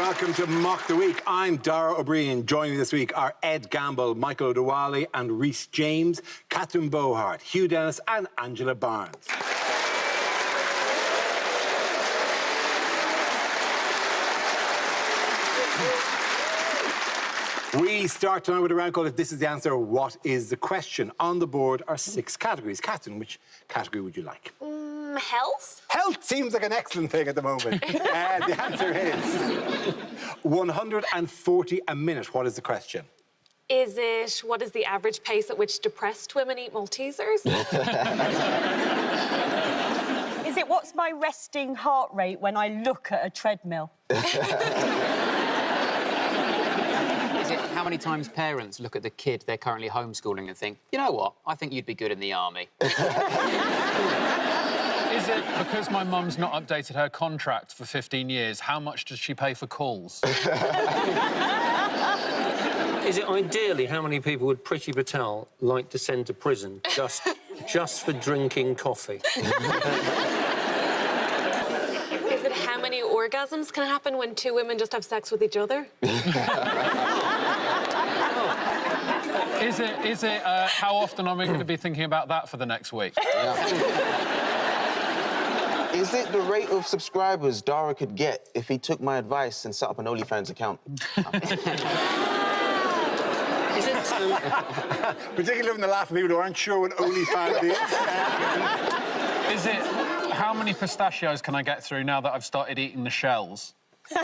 welcome to Mock the Week. I'm Dara O'Brien. Joining me this week are Ed Gamble, Michael O'Dwally and Rhys James, Catherine Bohart, Hugh Dennis and Angela Barnes. We start tonight with a round called If This Is the Answer, What is the Question? On the board are 6 categories. Catherine, which category would you like? Health? Health seems like an excellent thing at the moment. The answer is 140 a minute. What is the question? What is the average pace at which depressed women eat Maltesers? Is it what's my resting heart rate when I look at a treadmill? Is it how many times parents look at the kid they're currently homeschooling and think, you know what, I think you'd be good in the army? Is it because my mum's not updated her contract for 15 years, how much does she pay for calls? Is it ideally how many people would Priti Patel like to send to prison just for drinking coffee? Is it how many orgasms can happen when 2 women just have sex with each other? Is it how often are we going to be thinking about that for the next week? Is it the rate of subscribers Dara could get if he took my advice and set up an OnlyFans account? Is it... Particularly from the laugh of people who aren't sure what OnlyFans is. Is it how many pistachios can I get through now that I've started eating the shells? Is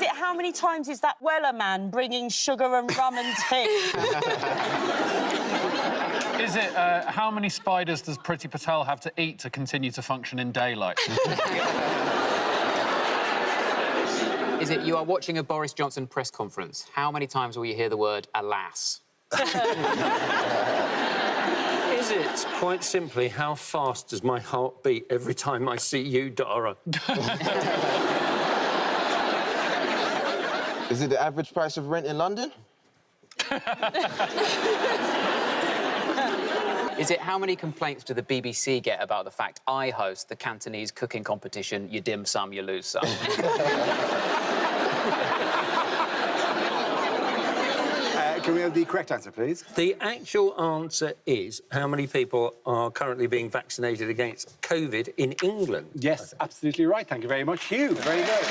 it how many times is that Weller man bringing sugar and rum and tea? Is it how many spiders does Priti Patel have to eat to continue to function in daylight? Is it you are watching a Boris Johnson press conference? How many times will you hear the word alas? Is it, quite simply, how fast does my heart beat every time I see you, Dara? Is it the average price of rent in London? Is it how many complaints do the BBC get about the fact I host the Cantonese cooking competition, you dim some, you lose some? Can we have the correct answer, please? The actual answer is how many people are currently being vaccinated against COVID in England. Yes, absolutely right. Thank you very much, Hugh. Very good.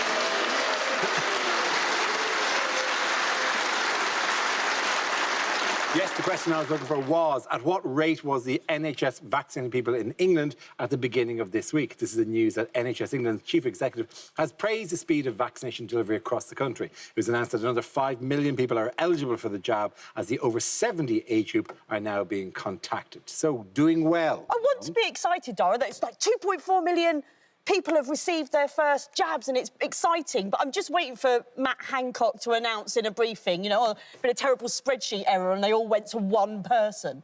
Yes, the question I was looking for was, at what rate was the NHS vaccinating people in England at the beginning of this week? This is the news that NHS England's chief executive has praised the speed of vaccination delivery across the country. It was announced that another 5 million people are eligible for the jab as the over 70 age group are now being contacted. So, doing well. I want to be excited, Dara, that it's like 2.4 million people have received their first jabs and it's exciting, but I'm just waiting for Matt Hancock to announce in a briefing, you know, oh, been a terrible spreadsheet error and they all went to one person.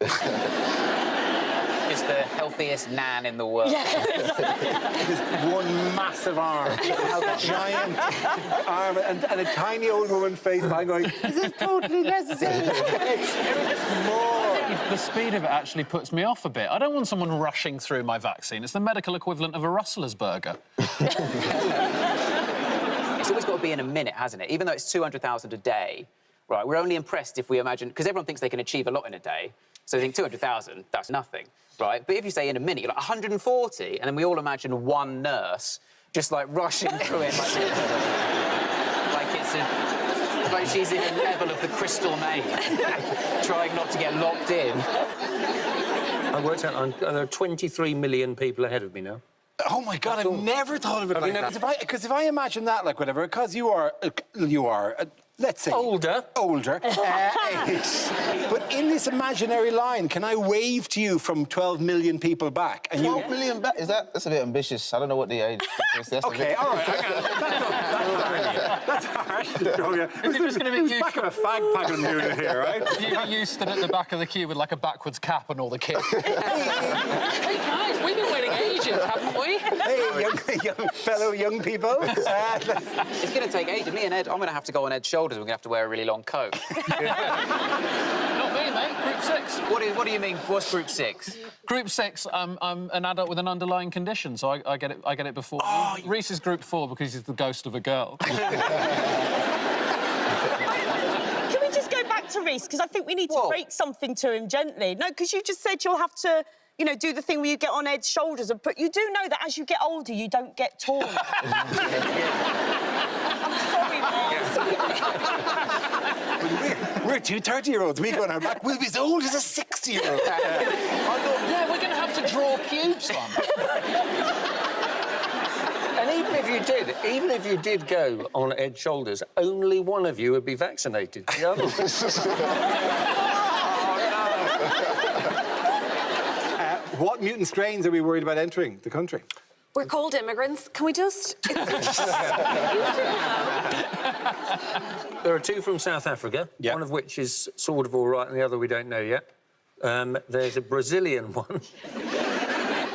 It's the healthiest nan in the world. Yeah. Just one massive arm, a giant arm, and a tiny old woman face behind going, is this totally necessary? It's more. The speed of it actually puts me off a bit. I don't want someone rushing through my vaccine. It's the medical equivalent of a Rustler's burger. It's always got to be in a minute, hasn't it? Even though it's 200,000 a day, right, we're only impressed if we imagine... Because everyone thinks they can achieve a lot in a day, so they think 200,000, that's nothing, right? But if you say in a minute, you're like 140, and then we all imagine one nurse just, like, rushing through it like it's a... Like she's in a level of the Crystal Maid, trying not to get locked in. I worked out there are 23 million people ahead of me now. Oh my God! I've never thought of it like that. Because if I imagine that, like whatever, because you are, let's say Older. age. But in this imaginary line, can I wave to you from 12 million people back? And 12 million back? That's a bit ambitious. I don't know what the age is. That's OK, all right. That's harsh. Who's back of a fag pack I'm doing it here, right? You stood at the back of the queue with, like, a backwards cap and all the kids. Hey, guys, we've been waiting ages, haven't we? Hey, fellow young people. It's going to take ages. Me and Ed, I'm going to have to go on Ed's shoulder shoulders, we're going to have to wear a really long coat. Not me, mate. Group 6. What do you mean? What's Group 6? Group 6, I'm an adult with an underlying condition, so I get it before. Reese is Group 4 because he's the ghost of a girl. Can we just go back to Reese? Because I think we need to break something to him gently. No, because you just said you'll have to, you know, do the thing where you get on Ed's shoulders. But you do know that as you get older, you don't get taller. I'm sorry, Reese. We're two 30-year-olds. We go on our back. We'll be as old as a 60-year-old. Yeah, we're going to have to draw pubes on. And even if you did go on Ed's shoulders, only one of you would be vaccinated. The others. What mutant strains are we worried about entering the country? We're called immigrants. Can we just... There are 2 from South Africa, Yeah. one of which is sort of all right and the other we don't know yet. There's a Brazilian one.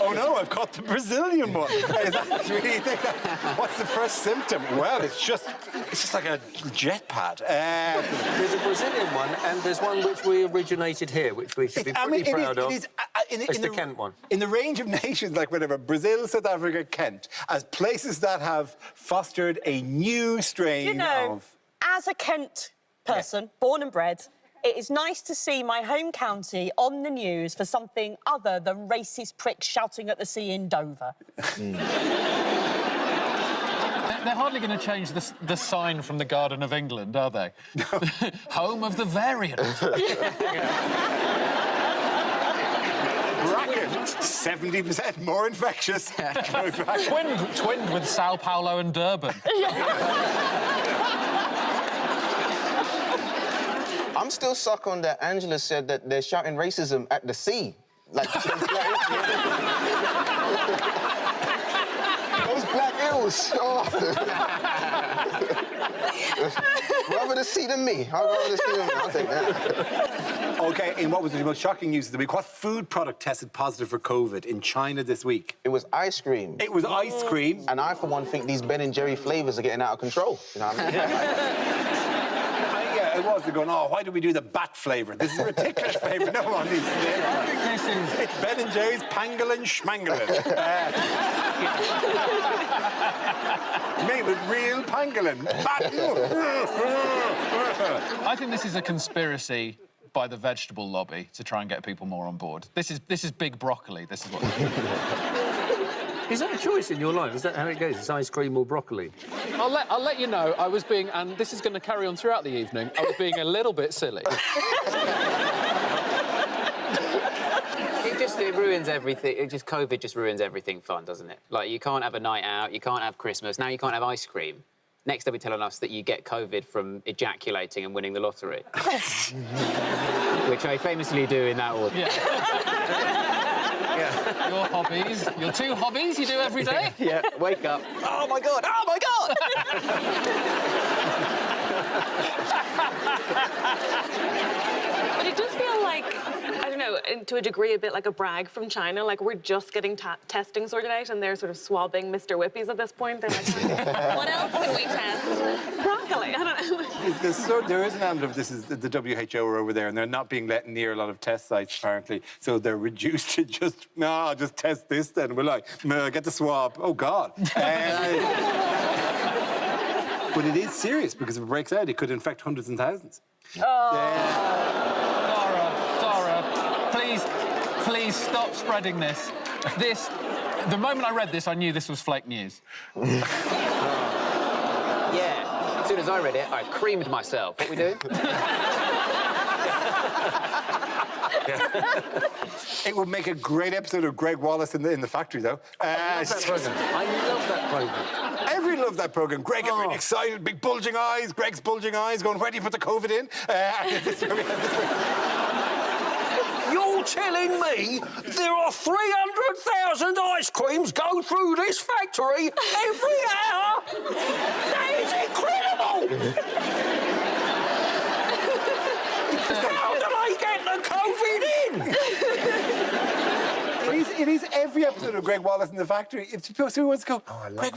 Oh, no, I've got the Brazilian one. What's the first symptom? Well, it's just like a jet pad. There's a Brazilian one, and there's one which we originated here, which we should be pretty proud of. It's the Kent one. In the range of nations, like whatever, Brazil, South Africa, Kent, as places that have fostered a new strain You know, of... as a Kent person, born and bred, it is nice to see my home county on the news for something other than racist pricks shouting at the sea in Dover. They're hardly going to change the sign from the Garden of England, are they? No. Home of the variant. Bracket, 70% more infectious. Twinned with Sao Paulo and Durban. I'm still stuck on that. Angela said that they're shouting racism at the sea. Like, those black eels. Oh. Rather the sea than me. I'd rather the sea than me. I'll take that. OK, in what was the most shocking news of the week, what food product tested positive for COVID in China this week? It was ice cream. It was ice cream. And I, for one, think these Ben & Jerry flavours are getting out of control. You know what I mean? Yeah, it was. They're going, oh, why do we do the bat flavour? This is a ridiculous flavour. No one needs to do it. I think this is... It's Ben & Jerry's Pangolin Schmangolin. Made with real pangolin. I think this is a conspiracy by the vegetable lobby to try and get people more on board. This is big broccoli. This is what... Is that a choice in your life? Is that how it goes? It's ice cream or broccoli? I'll let you know, I was being, and this is going to carry on throughout the evening, I was being a little bit silly. It ruins everything. COVID just ruins everything fun, doesn't it? Like, you can't have a night out, you can't have Christmas, now you can't have ice cream. Next they'll be telling us that you get COVID from ejaculating and winning the lottery. Which I famously do in that order. Yeah. Your hobbies, your 2 hobbies you do every day? Yeah, wake up. Oh, my God! Oh, my God! But it does feel like, I don't know, to a degree, a bit like a brag from China. Like, we're just getting testing sorted out, and they're sort of swabbing Mr. Whippies at this point. They're like, what else can we test? Broccoli, I don't know. There is an element of this is the WHO are over there, and they're not being let near a lot of test sites, apparently. So they're reduced to just test this then. We're like, get the swab. Oh, God. But it is serious, because if it breaks out, it could infect hundreds and thousands. Dara, please stop spreading this. The moment I read this, I knew this was fake news. Yeah. As soon as I read it, I creamed myself. What we doing? It would make a great episode of Greg Wallace in the factory, though. I love that programme. Everyone loves that programme. Greg getting really excited, big bulging eyes, Greg's bulging eyes, going, where do you put the COVID in? You're telling me there are 300,000 ice creams go through this factory every hour? That is incredible! How do they get the COVID in? It is every episode of Greg Wallace in the Factory. It's supposed to go, Greg,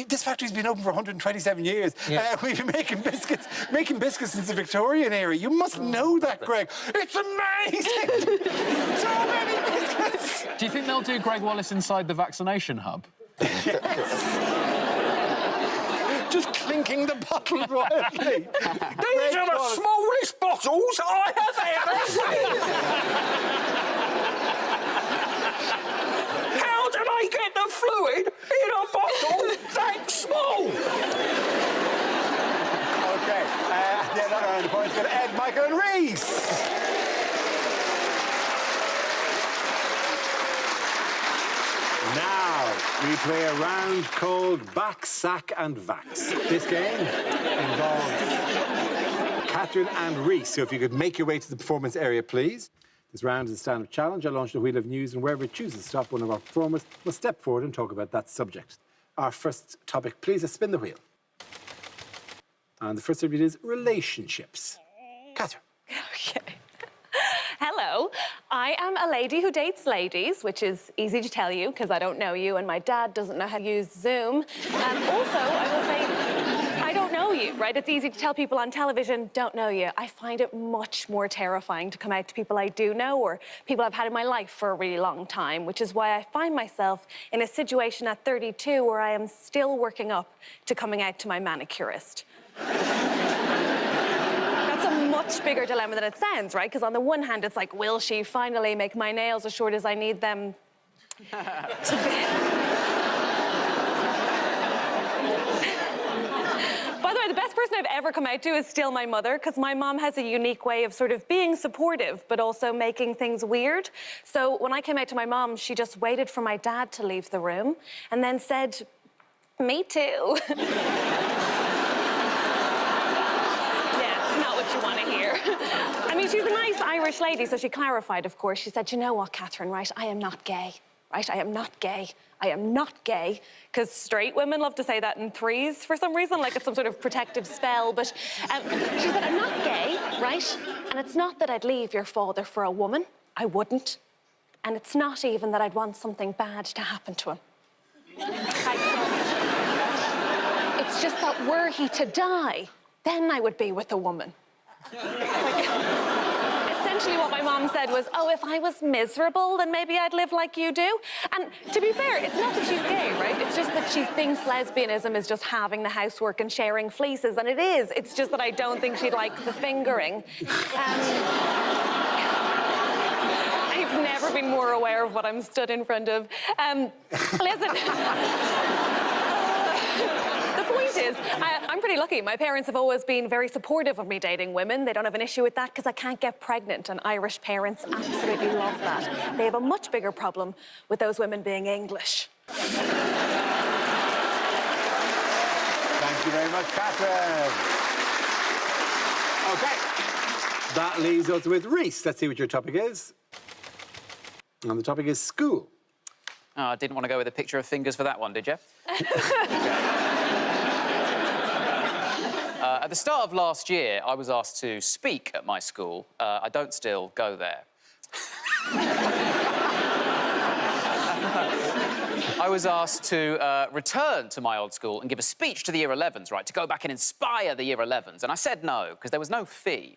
this factory's been open for 127 years. We've been making biscuits since the Victorian era. You must know that, Greg. It's amazing! So many biscuits! Do you think they'll do Greg Wallace inside the vaccination hub? Just clinking the bottle wildly. These are the smallest bottles I have ever seen! How do they get the fluid in a bottle that small? OK, that round of points go to Ed, Michael and Reese. Now, we play a round called Back, Sack and Vax. This game involves Catherine and Reese. So if you could make your way to the performance area, please. This round is a stand-up challenge. I launch the wheel of news, and wherever it chooses to stop, one of our performers will step forward and talk about that subject. Our first topic, please, is spin the wheel. And the first subject is relationships. Catherine. Okay. Hello, I am a lady who dates ladies, which is easy to tell you because I don't know you and my dad doesn't know how to use Zoom. Also, I will say, I don't know you, right? It's easy to tell people on television, don't know you. I find it much more terrifying to come out to people I do know or people I've had in my life for a really long time, which is why I find myself in a situation at 32 where I am still working up to coming out to my manicurist. Much bigger dilemma than it sounds, right? Because on the one hand, it's like, will she finally make my nails as short as I need them to be? By the way, the best person I've ever come out to is still my mother, because my mom has a unique way of sort of being supportive, but also making things weird. So when I came out to my mom, she just waited for my dad to leave the room and then said, me too. You want to hear. I mean, she's a nice Irish lady, so she clarified, of course. She said, you know what, Catherine, right? I am not gay, right? I am not gay. I am not gay. Because straight women love to say that in threes for some reason, like it's some sort of protective spell. But she said, I'm not gay, right? And it's not that I'd leave your father for a woman. I wouldn't. And it's not even that I'd want something bad to happen to him. It's just that were he to die, then I would be with a woman. Essentially what my mom said was, oh, if I was miserable, then maybe I'd live like you do. And to be fair, it's not that she's gay, right? It's just that she thinks lesbianism is just having the housework and sharing fleeces, and it is. It's just that I don't think she'd like the fingering. I've never been more aware of what I'm stood in front of. Listen. The point is, I'm pretty lucky. My parents have always been very supportive of me dating women. They don't have an issue with that because I can't get pregnant, and Irish parents absolutely love that. They have a much bigger problem with those women being English. Thank you very much, Catherine. OK. That leaves us with Reese. Let's see what your topic is. And the topic is school. Oh, I didn't want to go with a picture of fingers for that one, did you? At the start of last year, I was asked to speak at my school. I don't still go there. I was asked to return to my old school and give a speech to the Year 11s, right, to go back and inspire the Year 11s. And I said no, because there was no fee.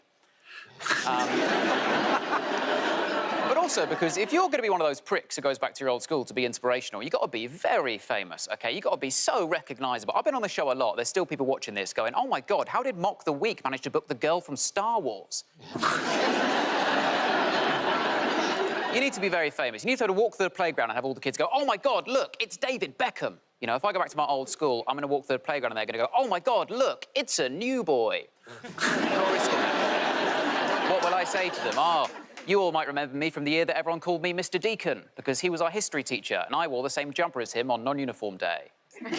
But also because if you're going to be one of those pricks who goes back to your old school to be inspirational, you've got to be very famous, OK? You've got to be so recognisable. I've been on the show a lot. There's still people watching this going, oh, my God, how did Mock the Week manage to book the girl from Star Wars? You need to be very famous. You need to be able to walk through the playground and have all the kids go, oh, my God, look, it's David Beckham. You know, if I go back to my old school, I'm going to walk through the playground and they're going to go, oh, my God, look, it's a new boy. No risk in that. What will I say to them? Oh, you all might remember me from the year that everyone called me Mr. Deacon, because he was our history teacher, and I wore the same jumper as him on non-uniform day. Deco.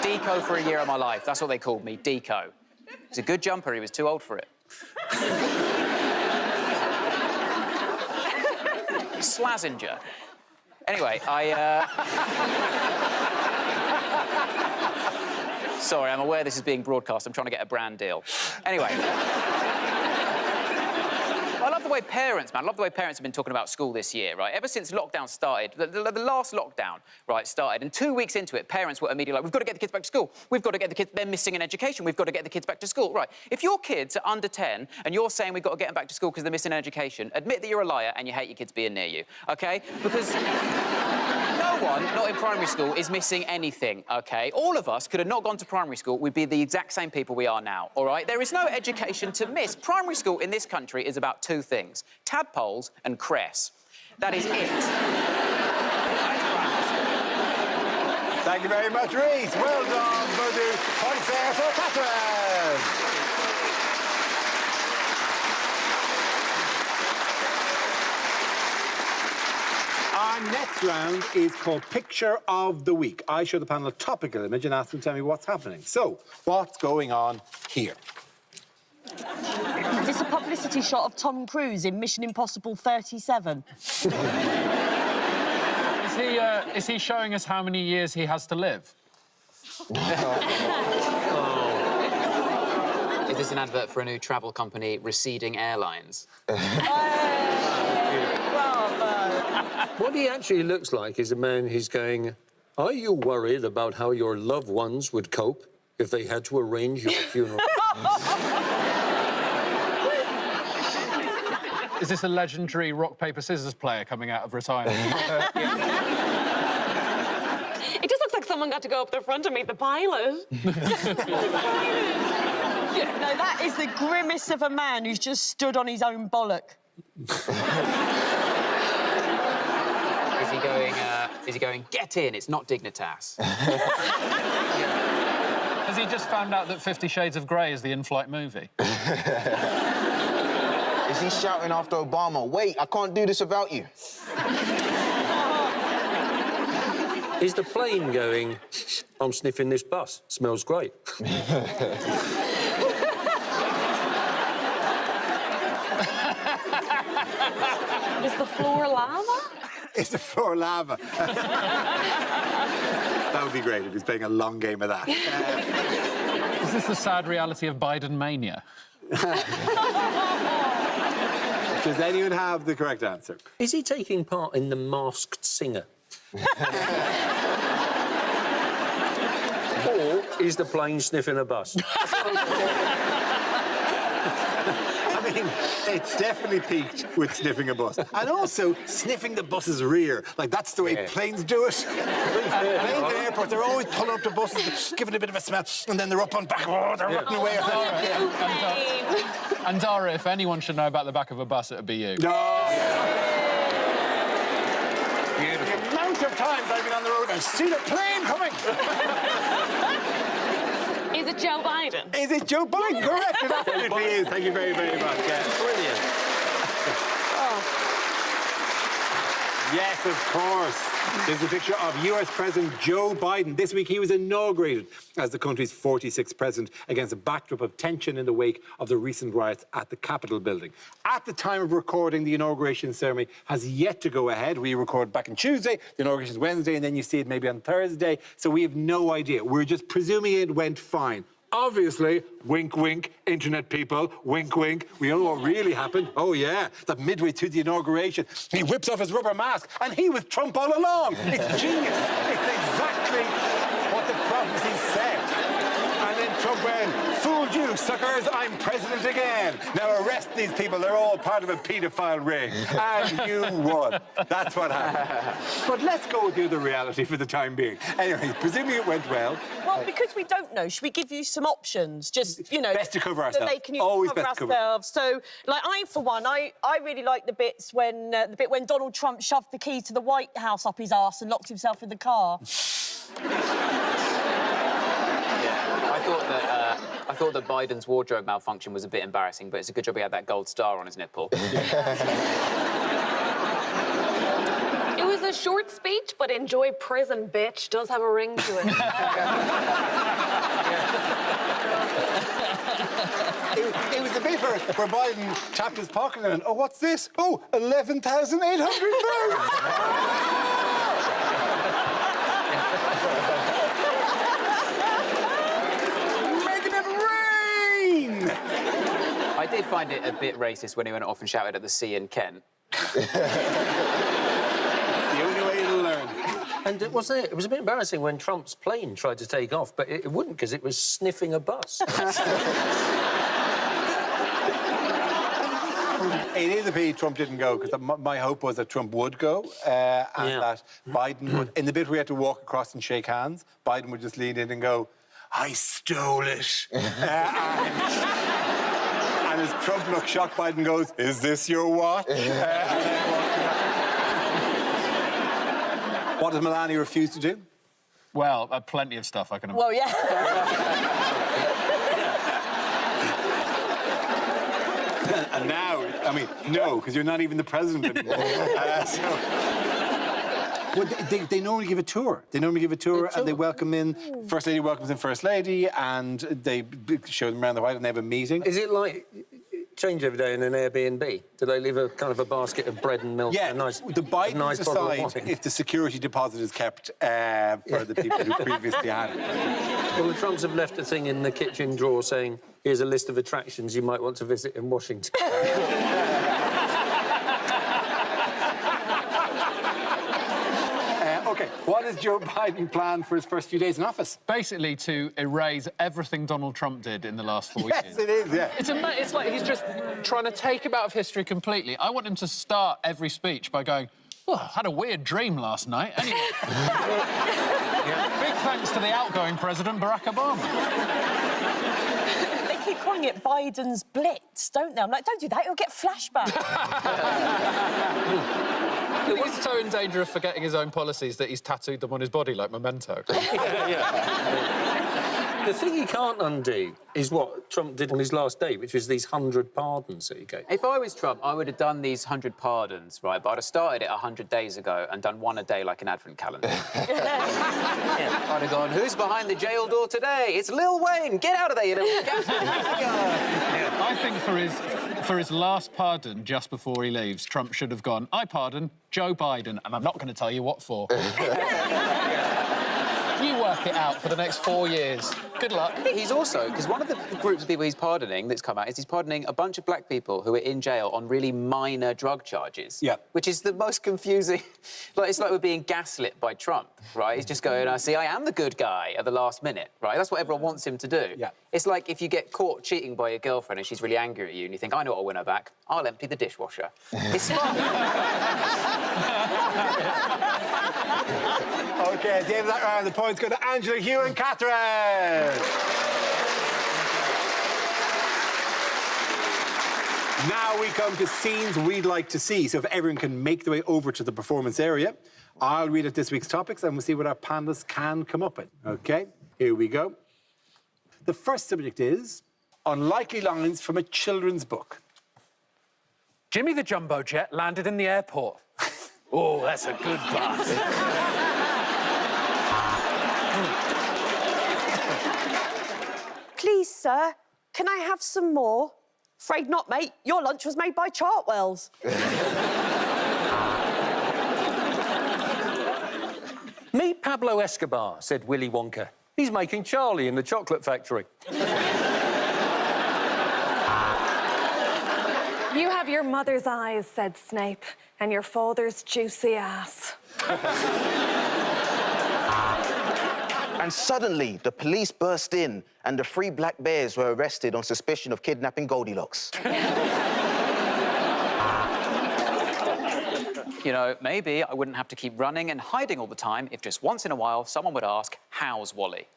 Deco for a year of my life. That's what they called me, Deco. It was a good jumper. He was too old for it. Slazenger. Anyway, Sorry, I'm aware this is being broadcast. I'm trying to get a brand deal. Anyway. I love the way parents, man, I love the way parents have been talking about school this year, right? Ever since lockdown started, the last lockdown, right, started, and 2 weeks into it, parents were immediately like, we've got to get the kids back to school. We've got to get the kids, they're missing in education. We've got to get the kids back to school. Right, if your kids are under 10 and you're saying we've got to get them back to school because they're missing in education, admit that you're a liar and you hate your kids being near you, OK? Because no one, not in primary school, is missing anything, OK? All of us could have not gone to primary school, we'd be the exact same people we are now, all right? There is no education to miss. Primary school in this country is about 2 things: tadpoles and cress. That is it. Thank you very much, Reese. Well done, Voodoo. Points there for Catherine. Our next round is called Picture of the Week. I show the panel a topical image and ask them to tell me what's happening. So, what's going on here? Is this a publicity shot of Tom Cruise in Mission Impossible 37? Is he showing us how many years he has to live? Is this an advert for a new travel company, Receding Airlines? What he actually looks like is a man who's going, are you worried about how your loved ones would cope if they had to arrange your funeral? Is this a legendary rock, paper, scissors player coming out of retirement? It just looks like someone got to go up the front and meet the pilot. No, that is the grimace of a man who's just stood on his own bollock. Is he going, get in, it's not Dignitas? Has he just found out that 50 Shades of Grey is the in-flight movie? Is he shouting after Obama, wait, I can't do this without you? Is the plane going, I'm sniffing this bus, smells great? Is the floor lava? Is the floor lava? That would be great if he's playing a long game of that. Is this the sad reality of Biden mania? Does anyone have the correct answer? Is he taking part in The Masked Singer? Or is the plane sniffing a bus? I mean, it definitely peaked with sniffing a bus. And also sniffing the bus's rear. Like, that's the way planes do it. Planes at airports, they're always pulling up the buses, just giving it a bit of a smell, and then they're up on back, they're rocking away. And Dara, if anyone should know about the back of a bus, it'd be you. No. Beautiful. The amount of times I've been on the road and seen a plane coming. Is it Joe Biden? Is it Joe Biden? Correct. It absolutely is. Thank you very, very much. Yeah. Brilliant. Yes, of course. There's a picture of US President Joe Biden. This week he was inaugurated as the country's 46th president against a backdrop of tension in the wake of the recent riots at the Capitol building. At the time of recording, the inauguration ceremony has yet to go ahead. We record back on Tuesday, the inauguration is Wednesday, and then you see it maybe on Thursday. So we have no idea. We're just presuming it went fine. Obviously, wink, wink, internet people, wink, wink. We know what really happened. Oh, yeah, that midway through the inauguration, he whips off his rubber mask, and he was Trump all along. It's genius. It's exactly what the prophecy said. And then Trump went, fooled you, suckers, I'm president again. Now arrest these people. They're all part of a paedophile ring. And you won. That's what happened. But let's go with the other reality for the time being. Anyway, presuming it went well. Well, because we don't know, should we give you some options? Just, you know... Best to cover that ourselves. they can use Always to cover best to cover. ourselves. So, like, for one, I really like the bit when Donald Trump shoved the key to the White House up his arse and locked himself in the car. I thought that Biden's wardrobe malfunction was a bit embarrassing, but it's a good job he had that gold star on his nipple. It was a short speech, but enjoy prison, bitch. Does have a ring to it. It was the bit where Biden tapped his pocket and, oh, what's this? Oh, 11,800 votes! Making it rain! did find it a bit racist when he went off and shouted at the sea in Kent. It's the only way to learn. And it was a bit embarrassing when Trump's plane tried to take off, but it wouldn't because it was sniffing a bus. It is a pity Trump didn't go, because my hope was that Trump would go and that Biden would, in the bit where we had to walk across and shake hands, Biden would just lean in and go, I stole it. And as Trump looks shocked, Biden goes, is this your watch? What does Melania refuse to do? Well, plenty of stuff I can imagine. Well, yeah. And now, I mean, no, because you're not even the president anymore. Well, they normally give a tour. They normally give a tour and they welcome in, First Lady welcomes in First Lady, and they show them around the White House and they have a meeting. Is it like change every day in an Airbnb? Do they leave a kind of a basket of bread and milk? Yeah, And a nice, the Biden nice bottle of decide wine? if the security deposit is kept for the people who previously had it. Well, the Trumps have left a thing in the kitchen drawer saying, here's a list of attractions you might want to visit in Washington. OK, what is Joe Biden plan for his first few days in office? Basically, to erase everything Donald Trump did in the last 4 years. Yes, it is, yeah. It's like he's just trying to take him out of history completely. I want him to start every speech by going, well, I had a weird dream last night. Anyway. Big thanks to the outgoing president, Barack Obama. They keep calling it Biden's Blitz, don't they? I'm like, don't do that, you'll get flashbacks. He's so in danger of forgetting his own policies that he's tattooed them on his body like Memento. The thing he can't undo is what Trump did on his last day, which was these 100 pardons that he gave. If I was Trump, I would have done these 100 pardons, right? But I'd have started it 100 days ago and done one a day like an advent calendar. I'd have gone, who's behind the jail door today? It's Lil Wayne. Get out of there, you little gas. I think for his last pardon, just before he leaves, Trump should have gone, I pardon Joe Biden, and I'm not going to tell you what for. You work it out for the next 4 years. Good luck. He's also, because one of the groups of people he's pardoning that's come out is he's pardoning a bunch of black people who are in jail on really minor drug charges. Yeah. Which is the most confusing. Like, it's like we're being gaslit by Trump, right? He's just going, see, I am the good guy at the last minute, right? That's what everyone wants him to do. Yeah. It's like if you get caught cheating by your girlfriend and she's really angry at you and you think, I know what I'll win her back. I'll empty the dishwasher. It's smart. OK, at the end of that round, the points go to Angela, Hugh and Catherine. Now we come to scenes we'd like to see. So if everyone can make their way over to the performance area, I'll read out this week's topics and we'll see what our panellists can come up with. OK, here we go. The first subject is unlikely lines from a children's book. Jimmy the Jumbo Jet landed in the airport. Oh, that's a good bus. Please, sir, can I have some more? Afraid not, mate. Your lunch was made by Chartwells. Meet Pablo Escobar, said Willy Wonka. He's making Charlie in the chocolate factory. You have your mother's eyes, said Snape, and your father's juicy ass. And suddenly, the police burst in and the 3 black bears were arrested on suspicion of kidnapping Goldilocks. You know, maybe I wouldn't have to keep running and hiding all the time if just once in a while someone would ask, how's Wally?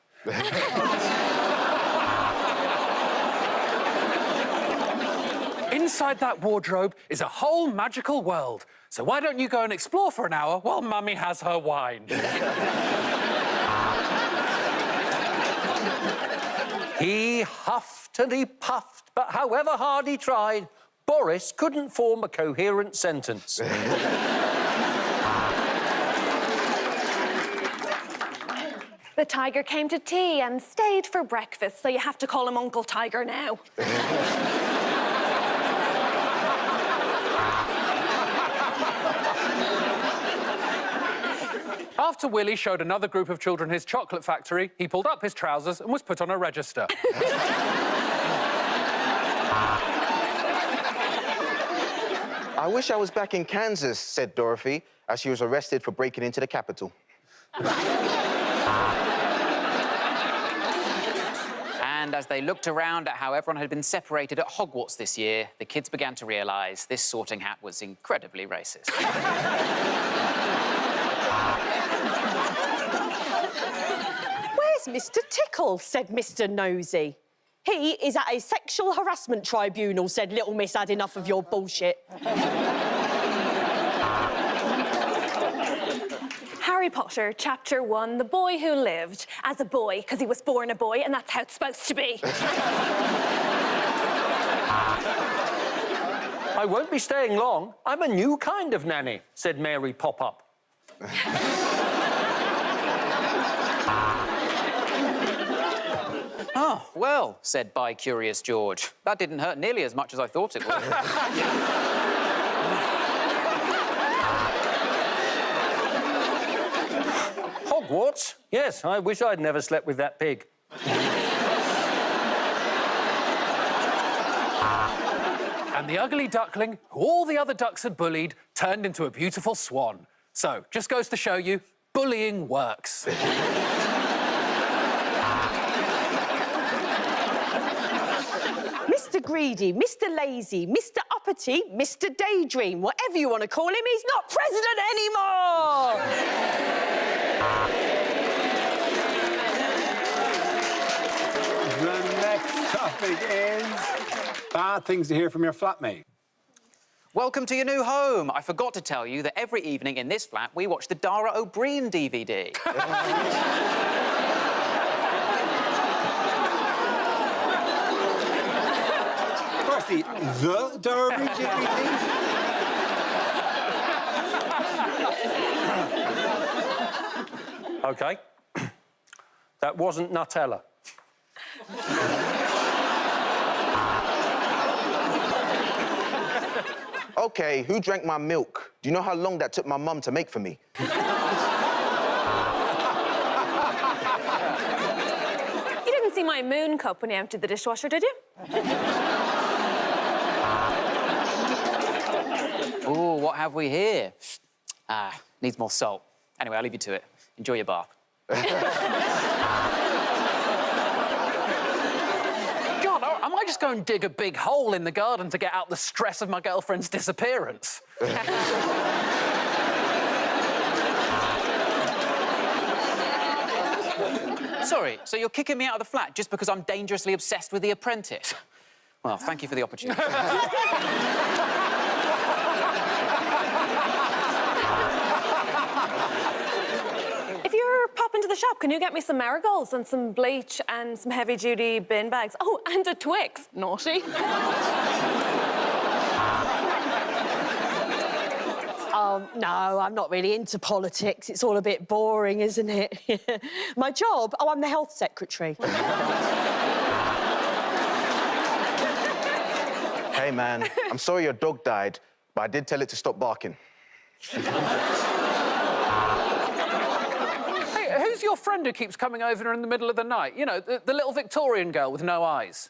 Inside that wardrobe is a whole magical world. So why don't you go and explore for an hour while Mummy has her wine? He huffed and he puffed, but however hard he tried, Boris couldn't form a coherent sentence. The tiger came to tea and stayed for breakfast, so you have to call him Uncle Tiger now. After Willy showed another group of children his chocolate factory, he pulled up his trousers and was put on a register. I wish I was back in Kansas, said Dorothy, as she was arrested for breaking into the Capitol. And as they looked around at how everyone had been separated at Hogwarts this year, the kids began to realise this sorting hat was incredibly racist. Where's Mr. Tickle? said Mr. Nosy. He is at a sexual harassment tribunal, said Little Miss had enough of your bullshit. Harry Potter, Chapter 1, The Boy Who Lived as a boy, because he was born a boy, and that's how it's supposed to be. I won't be staying long. I'm a new kind of nanny, said Mary Pop-Up. Oh, well, said Bi-Curious George. That didn't hurt nearly as much as I thought it would. Hogwarts? Yes, I wish I'd never slept with that pig. And the ugly duckling, who all the other ducks had bullied, turned into a beautiful swan. So, just goes to show you, bullying works. Mr. Greedy, Mr. Lazy, Mr. Uppity, Mr. Daydream, whatever you want to call him, he's not president anymore! The next topic is bad things to hear from your flatmate. Welcome to your new home. I forgot to tell you that every evening in this flat, we watch the Dara O'Brien DVD. Firstly, the Derby DVD. OK. That wasn't Nutella. OK, who drank my milk? Do you know how long that took my mum to make for me? You didn't see my moon cup when you emptied the dishwasher, did you? Ooh, what have we here? Ah, needs more salt. Anyway, I'll leave you to it. Enjoy your bath. God, I might just go and dig a big hole in the garden to get out the stress of my girlfriend's disappearance. Sorry, so you're kicking me out of the flat just because I'm dangerously obsessed with The Apprentice? Well, thank you for the opportunity. If you're popping to the shop, can you get me some marigolds and some bleach and some heavy-duty bin bags? Oh, and a Twix. Naughty. No, I'm not really into politics. It's all a bit boring, isn't it? My job? Oh, I'm the health secretary. Hey, man, I'm sorry your dog died, but I did tell it to stop barking. Hey, who's your friend who keeps coming over in the middle of the night? You know, the little Victorian girl with no eyes.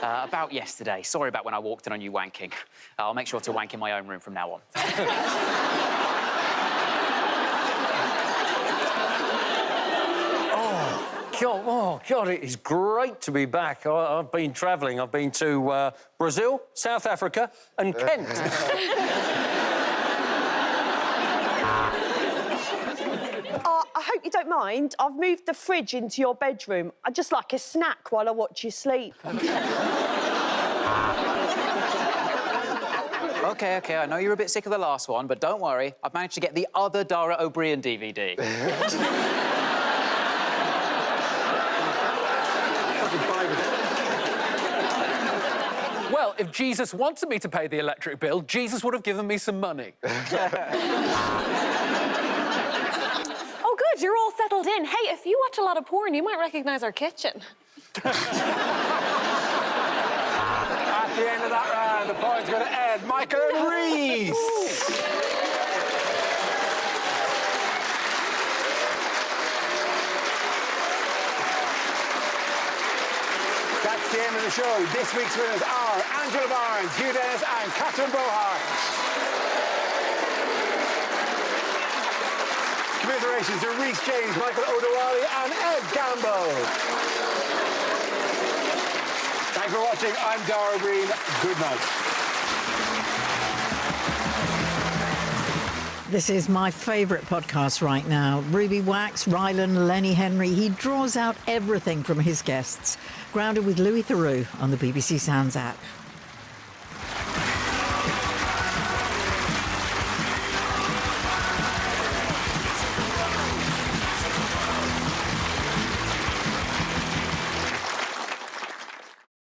About yesterday. Sorry about when I walked in on you wanking. I'll make sure to wank in my own room from now on. God, it is great to be back. I've been travelling. I've been to Brazil, South Africa and Kent. I hope you don't mind. I've moved the fridge into your bedroom. I'd just like a snack while I watch you sleep. OK, I know you're a bit sick of the last one, but don't worry. I've managed to get the other Dara O'Brien DVD. Well, if Jesus wanted me to pay the electric bill, Jesus would have given me some money. Oh, good, you're all settled in. Hey, if you watch a lot of porn, you might recognise our kitchen. At the end of that round, the points go to Ed, Michael and Reese. That's the end of the show. This week's winners are Angela Barnes, Hugh Dennis and Catherine Bohart. Commiserations to Rhys James, Michael O'Dowali and Ed Gamble. Thanks for watching. I'm Dara Green. Good night. This is my favourite podcast right now. Ruby Wax, Rylan, Lenny Henry. He draws out everything from his guests. Grounded with Louis Theroux on the BBC Sounds app.